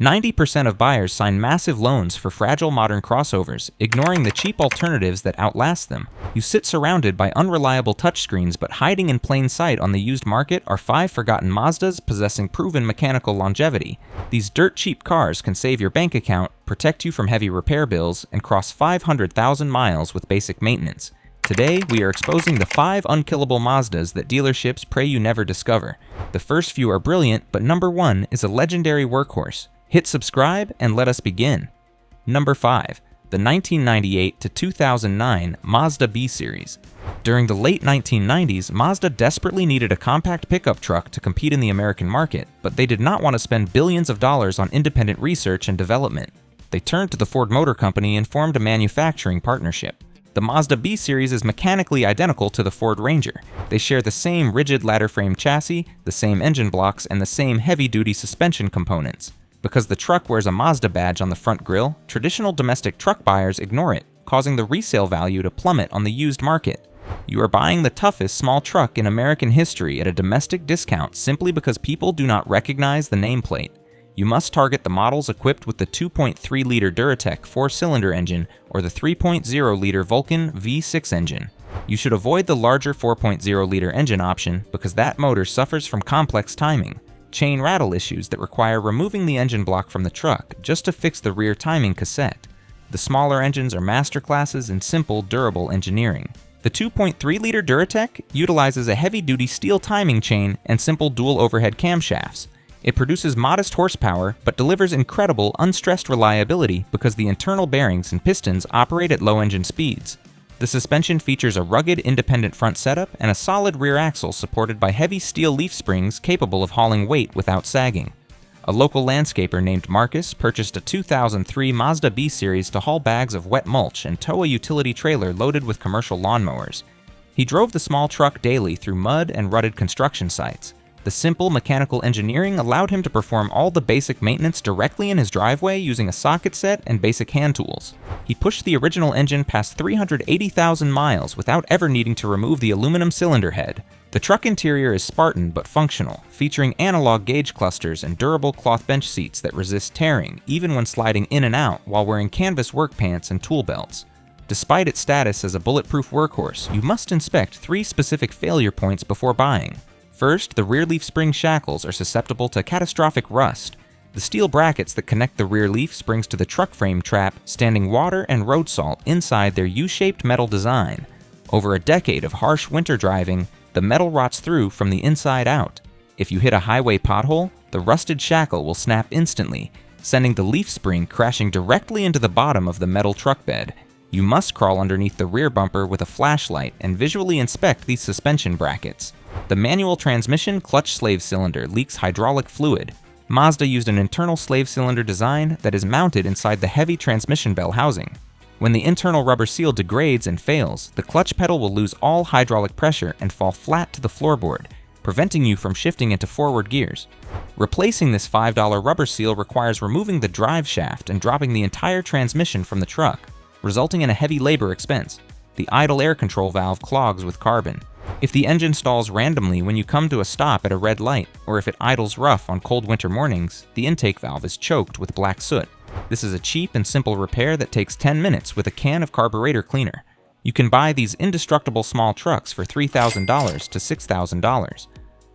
90% of buyers sign massive loans for fragile modern crossovers, ignoring the cheap alternatives that outlast them. You sit surrounded by unreliable touchscreens, but hiding in plain sight on the used market are 5 forgotten Mazdas possessing proven mechanical longevity. These dirt-cheap cars can save your bank account, protect you from heavy repair bills, and cross 500,000 miles with basic maintenance. Today, we are exposing the 5 unkillable Mazdas that dealerships pray you never discover. The first few are brilliant, but number 1 is a legendary workhorse. Hit subscribe and let us begin. Number 5. The 1998 to 2009 Mazda B-series. During the late 1990s, Mazda desperately needed a compact pickup truck to compete in the American market, but they did not want to spend billions of dollars on independent research and development. They turned to the Ford Motor Company and formed a manufacturing partnership. The Mazda B-series is mechanically identical to the Ford Ranger. They share the same rigid ladder frame chassis, the same engine blocks, and the same heavy-duty suspension components. Because the truck wears a Mazda badge on the front grille, traditional domestic truck buyers ignore it, causing the resale value to plummet on the used market. You are buying the toughest small truck in American history at a domestic discount simply because people do not recognize the nameplate. You must target the models equipped with the 2.3-liter Duratec 4-cylinder engine or the 3.0-liter Vulcan V6 engine. You should avoid the larger 4.0-liter engine option because that motor suffers from complex timing. Chain rattle issues that require removing the engine block from the truck just to fix the rear timing cassette. The smaller engines are masterclasses in simple, durable engineering. The 2.3-liter Duratec utilizes a heavy-duty steel timing chain and simple dual overhead camshafts. It produces modest horsepower but delivers incredible, unstressed reliability because the internal bearings and pistons operate at low engine speeds. The suspension features a rugged, independent front setup and a solid rear axle supported by heavy steel leaf springs capable of hauling weight without sagging. A local landscaper named Marcus purchased a 2003 Mazda B-series to haul bags of wet mulch and tow a utility trailer loaded with commercial lawnmowers. He drove the small truck daily through mud and rutted construction sites. The simple mechanical engineering allowed him to perform all the basic maintenance directly in his driveway using a socket set and basic hand tools. He pushed the original engine past 380,000 miles without ever needing to remove the aluminum cylinder head. The truck interior is Spartan but functional, featuring analog gauge clusters and durable cloth bench seats that resist tearing even when sliding in and out while wearing canvas work pants and tool belts. Despite its status as a bulletproof workhorse, you must inspect 3 specific failure points before buying. First, the rear leaf spring shackles are susceptible to catastrophic rust. The steel brackets that connect the rear leaf springs to the truck frame trap standing water and road salt inside their U-shaped metal design. Over a decade of harsh winter driving, the metal rots through from the inside out. If you hit a highway pothole, the rusted shackle will snap instantly, sending the leaf spring crashing directly into the bottom of the metal truck bed. You must crawl underneath the rear bumper with a flashlight and visually inspect these suspension brackets. The manual transmission clutch slave cylinder leaks hydraulic fluid. Mazda used an internal slave cylinder design that is mounted inside the heavy transmission bell housing. When the internal rubber seal degrades and fails, the clutch pedal will lose all hydraulic pressure and fall flat to the floorboard, preventing you from shifting into forward gears. Replacing this $5 rubber seal requires removing the drive shaft and dropping the entire transmission from the truck, resulting in a heavy labor expense. The idle air control valve clogs with carbon. If the engine stalls randomly when you come to a stop at a red light, or if it idles rough on cold winter mornings, the intake valve is choked with black soot. This is a cheap and simple repair that takes 10 minutes with a can of carburetor cleaner. You can buy these indestructible small trucks for $3,000 to $6,000.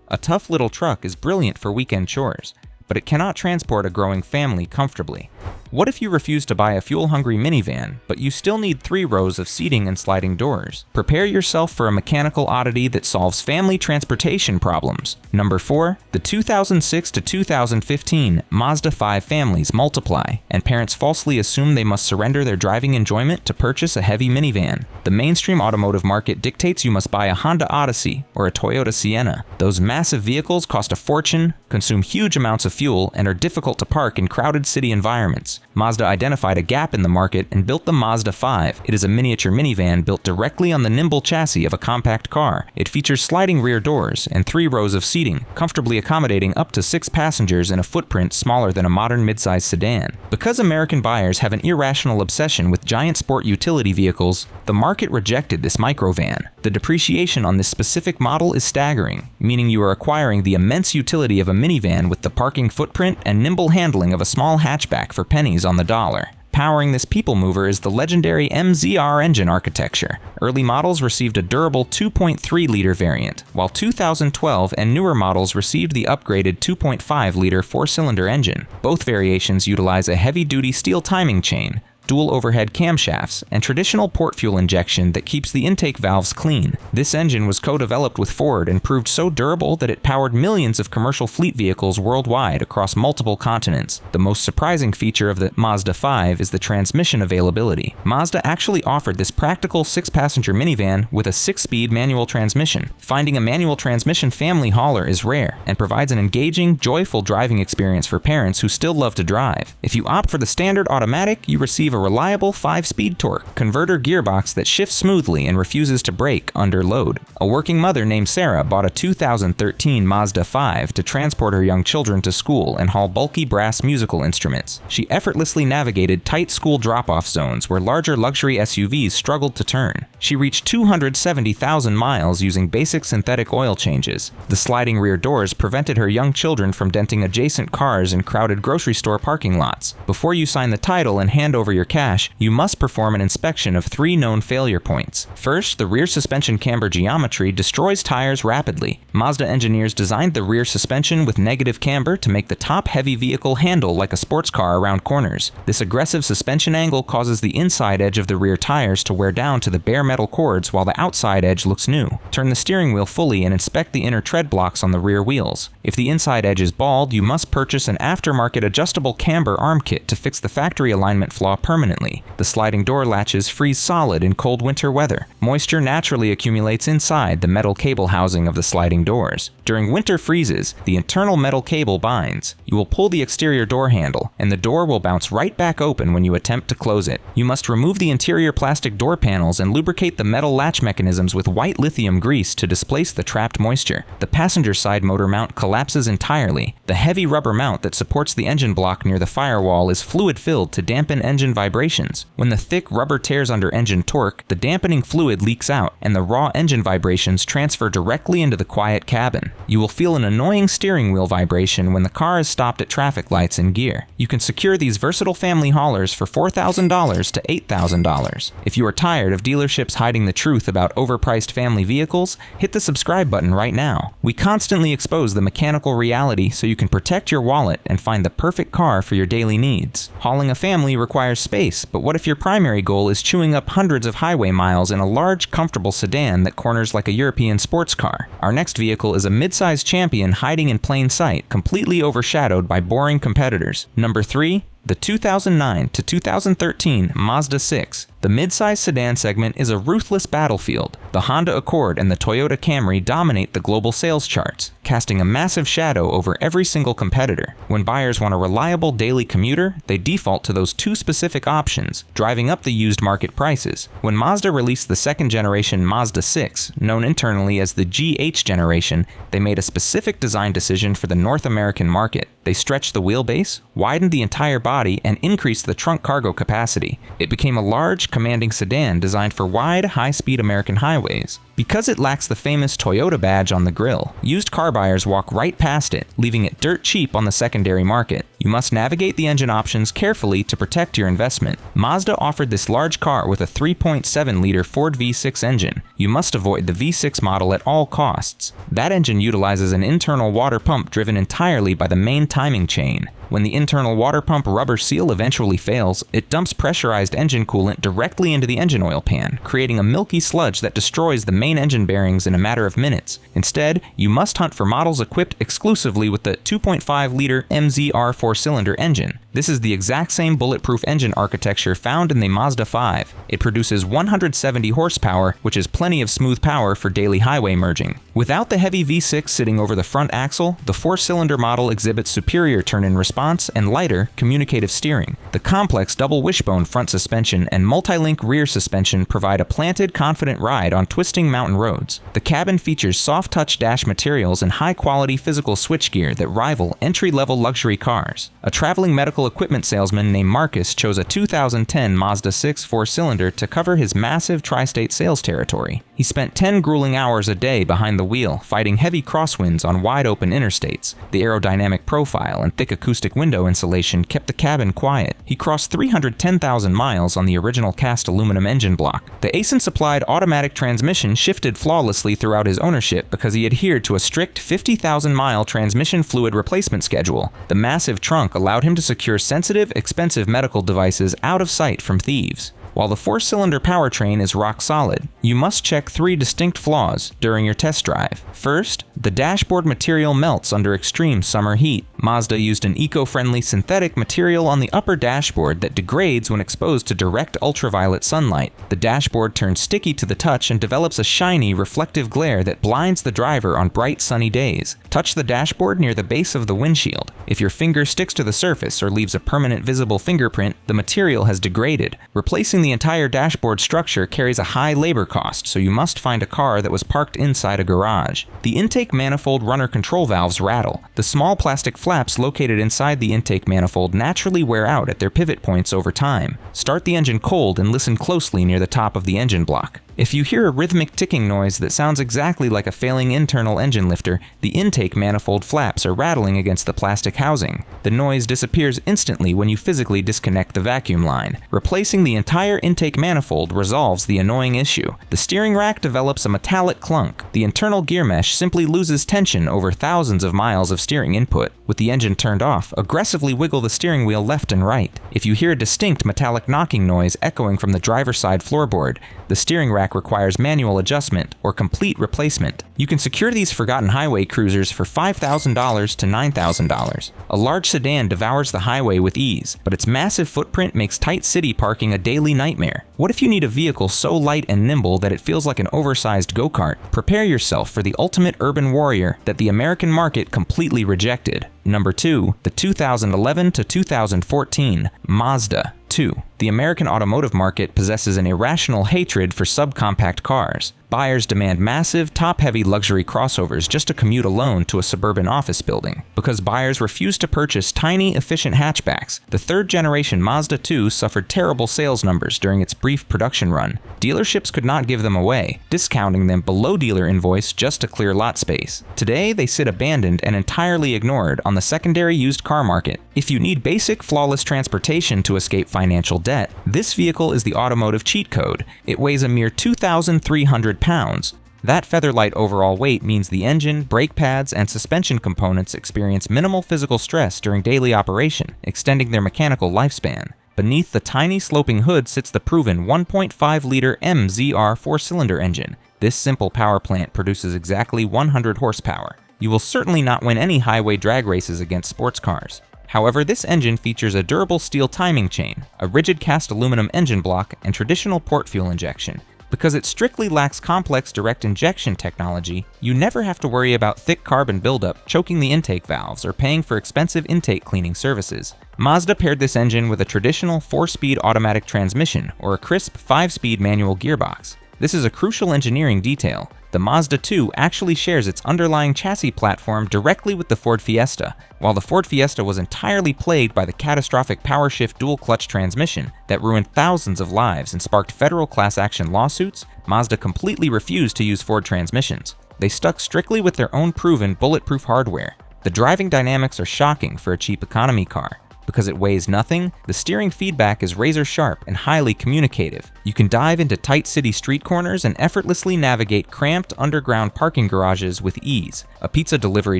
A tough little truck is brilliant for weekend chores, but it cannot transport a growing family comfortably. What if you refuse to buy a fuel-hungry minivan, but you still need 3 rows of seating and sliding doors? Prepare yourself for a mechanical oddity that solves family transportation problems. Number 4. The 2006 to 2015 Mazda 5 families multiply, and parents falsely assume they must surrender their driving enjoyment to purchase a heavy minivan. The mainstream automotive market dictates you must buy a Honda Odyssey or a Toyota Sienna. Those massive vehicles cost a fortune, consume huge amounts of fuel, and are difficult to park in crowded city environments. years. Mazda identified a gap in the market and built the Mazda 5. It is a miniature minivan built directly on the nimble chassis of a compact car. It features sliding rear doors and 3 rows of seating, comfortably accommodating up to 6 passengers in a footprint smaller than a modern midsize sedan. Because American buyers have an irrational obsession with giant sport utility vehicles, the market rejected this microvan. The depreciation on this specific model is staggering, meaning you are acquiring the immense utility of a minivan with the parking footprint and nimble handling of a small hatchback for pennies on the dollar. Powering this people mover is the legendary MZR engine architecture. Early models received a durable 2.3-liter variant, while 2012 and newer models received the upgraded 2.5-liter 4-cylinder engine. Both variations utilize a heavy-duty steel timing chain, dual overhead camshafts, and traditional port fuel injection that keeps the intake valves clean. This engine was co-developed with Ford and proved so durable that it powered millions of commercial fleet vehicles worldwide across multiple continents. The most surprising feature of the Mazda 5 is the transmission availability. Mazda actually offered this practical 6-passenger minivan with a 6-speed manual transmission. Finding a manual transmission family hauler is rare and provides an engaging, joyful driving experience for parents who still love to drive. If you opt for the standard automatic, you receive a reliable 5-speed torque converter gearbox that shifts smoothly and refuses to brake under load. A working mother named Sarah bought a 2013 Mazda 5 to transport her young children to school and haul bulky brass musical instruments. She effortlessly navigated tight school drop-off zones where larger luxury SUVs struggled to turn. She reached 270,000 miles using basic synthetic oil changes. The sliding rear doors prevented her young children from denting adjacent cars in crowded grocery store parking lots. Before you sign the title and hand over your cash, you must perform an inspection of 3 known failure points. First, the rear suspension camber geometry destroys tires rapidly. Mazda engineers designed the rear suspension with negative camber to make the top-heavy vehicle handle like a sports car around corners. This aggressive suspension angle causes the inside edge of the rear tires to wear down to the bare metal cords while the outside edge looks new. Turn the steering wheel fully and inspect the inner tread blocks on the rear wheels. If the inside edge is bald, you must purchase an aftermarket adjustable camber arm kit to fix the factory alignment flaw permanently. The sliding door latches freeze solid in cold winter weather. Moisture naturally accumulates inside the metal cable housing of the sliding doors. During winter freezes, the internal metal cable binds. You will pull the exterior door handle, and the door will bounce right back open when you attempt to close it. You must remove the interior plastic door panels and lubricate the metal latch mechanisms with white lithium grease to displace the trapped moisture. The passenger side motor mount collapses entirely. The heavy rubber mount that supports the engine block near the firewall is fluid-filled to dampen engine vibrations. When the thick rubber tears under engine torque, the dampening fluid leaks out, and the raw engine vibrations transfer directly into the quiet cabin. You will feel an annoying steering wheel vibration when the car is stopped at traffic lights in gear. You can secure these versatile family haulers for $4,000 to $8,000. If you are tired of dealerships hiding the truth about overpriced family vehicles, hit the subscribe button right now. We constantly expose the mechanical reality so you can protect your wallet and find the perfect car for your daily needs. Hauling a family requires space, but what if your primary goal is chewing up hundreds of highway miles in a large, comfortable sedan that corners like a European sports car? Our next vehicle is a mid-size champion hiding in plain sight, completely overshadowed by boring competitors. Number 3. The 2009 to 2013 Mazda 6. The mid-size sedan segment is a ruthless battlefield. The Honda Accord and the Toyota Camry dominate the global sales charts, casting a massive shadow over every single competitor. When buyers want a reliable daily commuter, they default to those 2 specific options, driving up the used market prices. When Mazda released the second-generation Mazda 6, known internally as the GH generation, they made a specific design decision for the North American market. They stretched the wheelbase, widened the entire body, and increased the trunk cargo capacity. It became a large, commanding sedan designed for wide, high-speed American highways. Because it lacks the famous Toyota badge on the grille, used car buyers walk right past it, leaving it dirt cheap on the secondary market. You must navigate the engine options carefully to protect your investment. Mazda offered this large car with a 3.7-liter Ford V6 engine. You must avoid the V6 model at all costs. That engine utilizes an internal water pump driven entirely by the main timing chain. When the internal water pump rubber seal eventually fails, it dumps pressurized engine coolant directly into the engine oil pan, creating a milky sludge that destroys the main engine bearings in a matter of minutes. Instead, you must hunt for models equipped exclusively with the 2.5-liter MZR 4-cylinder engine. This is the exact same bulletproof engine architecture found in the Mazda 5. It produces 170 horsepower, which is plenty of smooth power for daily highway merging. Without the heavy V6 sitting over the front axle, the 4-cylinder model exhibits superior turn-in response response, and lighter, communicative steering. The complex double wishbone front suspension and multi-link rear suspension provide a planted, confident ride on twisting mountain roads. The cabin features soft-touch dash materials and high-quality physical switchgear that rival entry-level luxury cars. A traveling medical equipment salesman named Marcus chose a 2010 Mazda 6 four-cylinder to cover his massive tri-state sales territory. He spent 10 grueling hours a day behind the wheel, fighting heavy crosswinds on wide-open interstates. The aerodynamic profile and thick acoustic window insulation kept the cabin quiet. He crossed 310,000 miles on the original cast aluminum engine block. The ASIN-supplied automatic transmission shifted flawlessly throughout his ownership because he adhered to a strict 50,000-mile transmission fluid replacement schedule. The massive trunk allowed him to secure sensitive, expensive medical devices out of sight from thieves. While the four-cylinder powertrain is rock solid, you must check 3 distinct flaws during your test drive. First, the dashboard material melts under extreme summer heat. Mazda used an eco-friendly synthetic material on the upper dashboard that degrades when exposed to direct ultraviolet sunlight. The dashboard turns sticky to the touch and develops a shiny, reflective glare that blinds the driver on bright sunny days. Touch the dashboard near the base of the windshield. If your finger sticks to the surface or leaves a permanent visible fingerprint, the material has degraded. Replacing the entire dashboard structure carries a high labor cost, so you must find a car that was parked inside a garage. The intake manifold runner control valves rattle. The small plastic flaps located inside the intake manifold naturally wear out at their pivot points over time. Start the engine cold and listen closely near the top of the engine block. If you hear a rhythmic ticking noise that sounds exactly like a failing internal engine lifter, the intake manifold flaps are rattling against the plastic housing. The noise disappears instantly when you physically disconnect the vacuum line. Replacing the entire intake manifold resolves the annoying issue. The steering rack develops a metallic clunk. The internal gear mesh simply loses tension over thousands of miles of steering input. With the engine turned off, aggressively wiggle the steering wheel left and right. If you hear a distinct metallic knocking noise echoing from the driver's side floorboard, the steering rack requires manual adjustment or complete replacement. You can secure these forgotten highway cruisers for $5,000 to $9,000. A large sedan devours the highway with ease, but its massive footprint makes tight city parking a daily nightmare. What if you need a vehicle so light and nimble that it feels like an oversized go-kart? Prepare yourself for the ultimate urban warrior that the American market completely rejected. Number 2, the 2011 to 2014 Mazda 2. The American automotive market possesses an irrational hatred for subcompact cars. Buyers demand massive, top-heavy luxury crossovers just to commute alone to a suburban office building. Because buyers refuse to purchase tiny, efficient hatchbacks, the third-generation Mazda 2 suffered terrible sales numbers during its brief production run. Dealerships could not give them away, discounting them below dealer invoice just to clear lot space. Today, they sit abandoned and entirely ignored on the secondary used car market. If you need basic, flawless transportation to escape financial debt, this vehicle is the automotive cheat code. It weighs a mere 2,300 pounds. That featherlight overall weight means the engine, brake pads, and suspension components experience minimal physical stress during daily operation, extending their mechanical lifespan. Beneath the tiny sloping hood sits the proven 1.5-liter MZR four-cylinder engine. This simple power plant produces exactly 100 horsepower. You will certainly not win any highway drag races against sports cars. However, this engine features a durable steel timing chain, a rigid cast aluminum engine block, and traditional port fuel injection. Because it strictly lacks complex direct injection technology, you never have to worry about thick carbon buildup, choking the intake valves, or paying for expensive intake cleaning services. Mazda paired this engine with a traditional 4-speed automatic transmission or a crisp 5-speed manual gearbox. This is a crucial engineering detail. The Mazda 2 actually shares its underlying chassis platform directly with the Ford Fiesta. While the Ford Fiesta was entirely plagued by the catastrophic power-shift dual-clutch transmission that ruined thousands of lives and sparked federal class action lawsuits, Mazda completely refused to use Ford transmissions. They stuck strictly with their own proven bulletproof hardware. The driving dynamics are shocking for a cheap economy car. Because it weighs nothing, the steering feedback is razor sharp and highly communicative. You can dive into tight city street corners and effortlessly navigate cramped underground parking garages with ease. A pizza delivery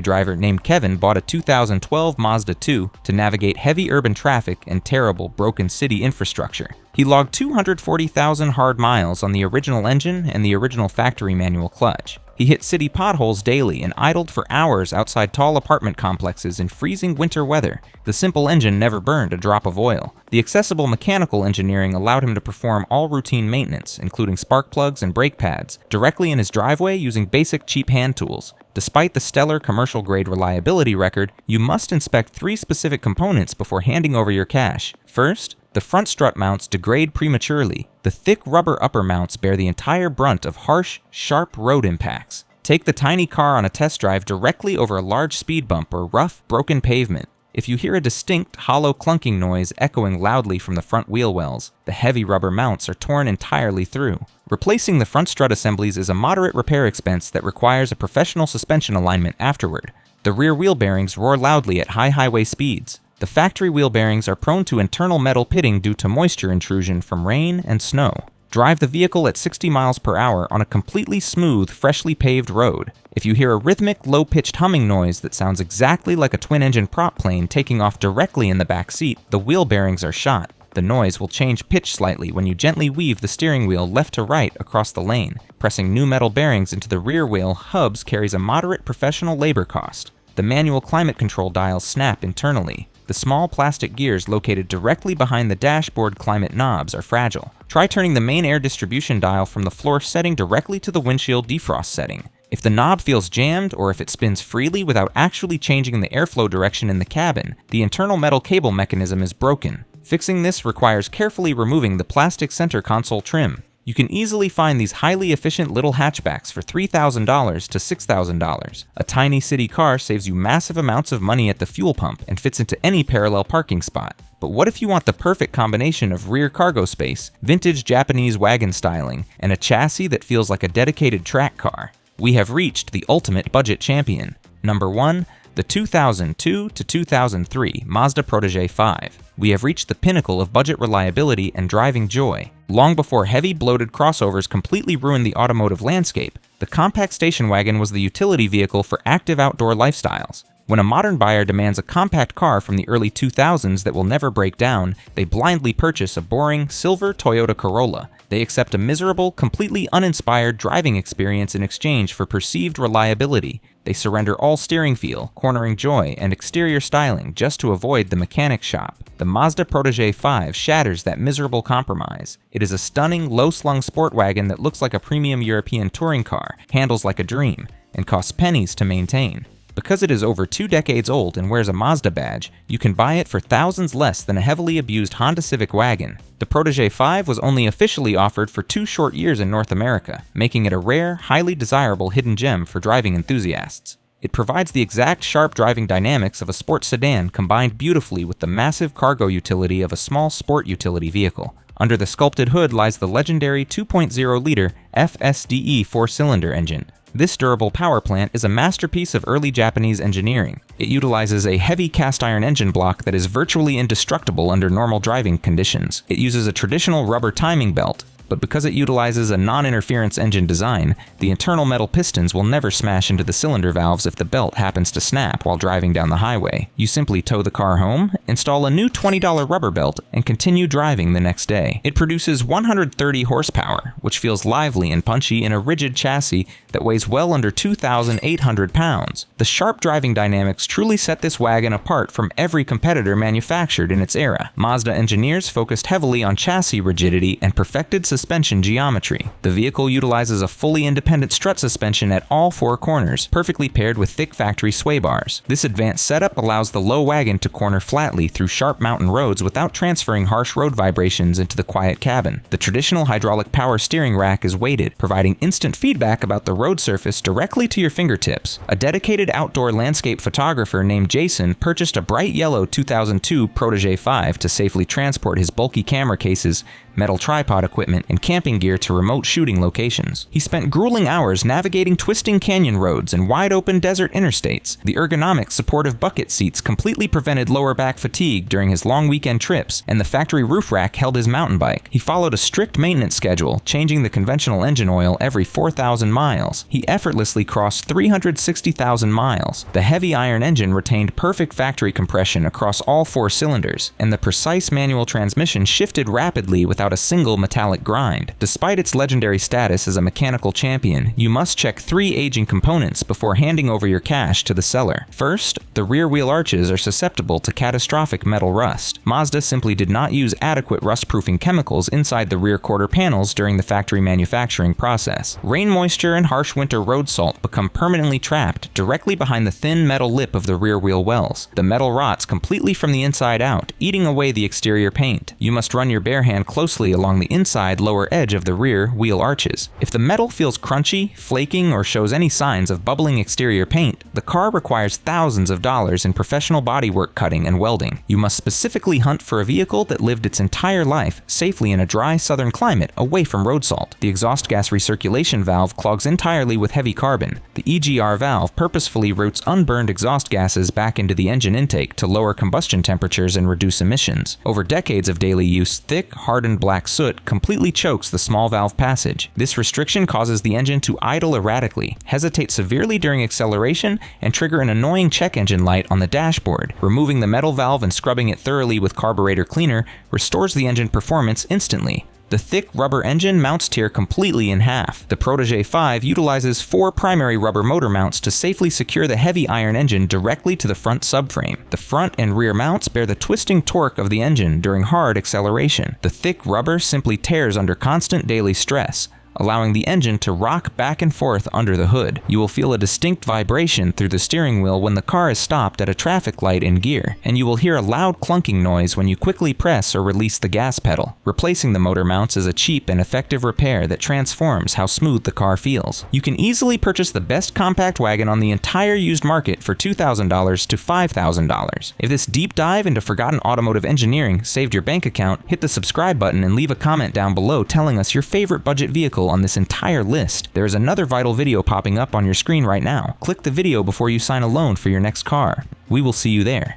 driver named Kevin bought a 2012 Mazda 2 to navigate heavy urban traffic and terrible broken city infrastructure. He logged 240,000 hard miles on the original engine and the original factory manual clutch. He hit city potholes daily and idled for hours outside tall apartment complexes in freezing winter weather. The simple engine never burned a drop of oil. The accessible mechanical engineering allowed him to perform all routine maintenance, including spark plugs and brake pads, directly in his driveway using basic cheap hand tools. Despite the stellar commercial-grade reliability record, you must inspect 3 specific components before handing over your cash. First, the front strut mounts degrade prematurely. The thick rubber upper mounts bear the entire brunt of harsh, sharp road impacts. Take the tiny car on a test drive directly over a large speed bump or rough, broken pavement. If you hear a distinct, hollow clunking noise echoing loudly from the front wheel wells, the heavy rubber mounts are torn entirely through. Replacing the front strut assemblies is a moderate repair expense that requires a professional suspension alignment afterward. The rear wheel bearings roar loudly at high highway speeds. The factory wheel bearings are prone to internal metal pitting due to moisture intrusion from rain and snow. Drive the vehicle at 60 miles per hour on a completely smooth, freshly paved road. If you hear a rhythmic, low-pitched humming noise that sounds exactly like a twin-engine prop plane taking off directly in the back seat, the wheel bearings are shot. The noise will change pitch slightly when you gently weave the steering wheel left to right across the lane. Pressing new metal bearings into the rear wheel hubs carries a moderate professional labor cost. The manual climate control dials snap internally. The small plastic gears located directly behind the dashboard climate knobs are fragile. Try turning the main air distribution dial from the floor setting directly to the windshield defrost setting. If the knob feels jammed or if it spins freely without actually changing the airflow direction in the cabin, the internal metal cable mechanism is broken. Fixing this requires carefully removing the plastic center console trim. You can easily find these highly efficient little hatchbacks for $3,000 to $6,000. A tiny city car saves you massive amounts of money at the fuel pump and fits into any parallel parking spot. But what if you want the perfect combination of rear cargo space, vintage Japanese wagon styling, and a chassis that feels like a dedicated track car? We have reached the ultimate budget champion. Number 1. The 2002 to 2003 Mazda Protegé 5. We have reached the pinnacle of budget reliability and driving joy. Long before heavy, bloated crossovers completely ruined the automotive landscape, the compact station wagon was the utility vehicle for active outdoor lifestyles. When a modern buyer demands a compact car from the early 2000s that will never break down, they blindly purchase a boring, silver Toyota Corolla. They accept a miserable, completely uninspired driving experience in exchange for perceived reliability. They surrender all steering feel, cornering joy, and exterior styling just to avoid the mechanic shop. The Mazda Protegé 5 shatters that miserable compromise. It is a stunning, low-slung sport wagon that looks like a premium European touring car, handles like a dream, and costs pennies to maintain. Because it is over 2 decades old and wears a Mazda badge, you can buy it for thousands less than a heavily abused Honda Civic wagon. The Protegé 5 was only officially offered for 2 short years in North America, making it a rare, highly desirable hidden gem for driving enthusiasts. It provides the exact sharp driving dynamics of a sports sedan combined beautifully with the massive cargo utility of a small sport utility vehicle. Under the sculpted hood lies the legendary 2.0-liter FSDE 4-cylinder engine. This durable power plant is a masterpiece of early Japanese engineering. It utilizes a heavy cast iron engine block that is virtually indestructible under normal driving conditions. It uses a traditional rubber timing belt, but because it utilizes a non-interference engine design, the internal metal pistons will never smash into the cylinder valves if the belt happens to snap while driving down the highway. You simply tow the car home, install a new $20 rubber belt, and continue driving the next day. It produces 130 horsepower, which feels lively and punchy in a rigid chassis that weighs well under 2,800 pounds. The sharp driving dynamics truly set this wagon apart from every competitor manufactured in its era. Mazda engineers focused heavily on chassis rigidity and perfected suspension geometry. The vehicle utilizes a fully independent strut suspension at all 4 corners, perfectly paired with thick factory sway bars. This advanced setup allows the low wagon to corner flatly through sharp mountain roads without transferring harsh road vibrations into the quiet cabin. The traditional hydraulic power steering rack is weighted, providing instant feedback about the road surface directly to your fingertips. A dedicated outdoor landscape photographer named Jason purchased a bright yellow 2002 Protegé 5 to safely transport his bulky camera cases, metal tripod equipment, and camping gear to remote shooting locations. He spent grueling hours navigating twisting canyon roads and wide-open desert interstates. The ergonomic, supportive bucket seats completely prevented lower back fatigue during his long weekend trips, and the factory roof rack held his mountain bike. He followed a strict maintenance schedule, changing the conventional engine oil every 4,000 miles. He effortlessly crossed 360,000 miles. The heavy iron engine retained perfect factory compression across all 4 cylinders, and the precise manual transmission shifted rapidly without a single metallic grind. Despite its legendary status as a mechanical champion, you must check 3 aging components before handing over your cash to the seller. First, the rear wheel arches are susceptible to catastrophic metal rust. Mazda simply did not use adequate rust-proofing chemicals inside the rear quarter panels during the factory manufacturing process. Rain moisture and harsh winter road salt become permanently trapped directly behind the thin metal lip of the rear wheel wells. The metal rots completely from the inside out, eating away the exterior paint. You must run your bare hand closely along the inside lower edge of the rear wheel arches. If the metal feels crunchy, flaking, or shows any signs of bubbling exterior paint, the car requires thousands of dollars in professional bodywork cutting and welding. You must specifically hunt for a vehicle that lived its entire life safely in a dry southern climate away from road salt. The exhaust gas recirculation valve clogs entirely with heavy carbon. The EGR valve purposefully routes unburned exhaust gases back into the engine intake to lower combustion temperatures and reduce emissions. Over decades of daily use, thick, hardened black soot completely chokes the small valve passage. This restriction causes the engine to idle erratically, hesitate severely during acceleration, and trigger an annoying check engine light on the dashboard. Removing the metal valve and scrubbing it thoroughly with carburetor cleaner restores the engine performance instantly. The thick rubber engine mounts tear completely in half. The Protegé 5 utilizes 4 primary rubber motor mounts to safely secure the heavy iron engine directly to the front subframe. The front and rear mounts bear the twisting torque of the engine during hard acceleration. The thick rubber simply tears under constant daily stress, allowing the engine to rock back and forth under the hood. You will feel a distinct vibration through the steering wheel when the car is stopped at a traffic light in gear, and you will hear a loud clunking noise when you quickly press or release the gas pedal. Replacing the motor mounts is a cheap and effective repair that transforms how smooth the car feels. You can easily purchase the best compact wagon on the entire used market for $2,000 to $5,000. If this deep dive into forgotten automotive engineering saved your bank account, hit the subscribe button and leave a comment down below telling us your favorite budget vehicle on this entire list. There is another vital video popping up on your screen right now. Click the video before you sign a loan for your next car. We will see you there.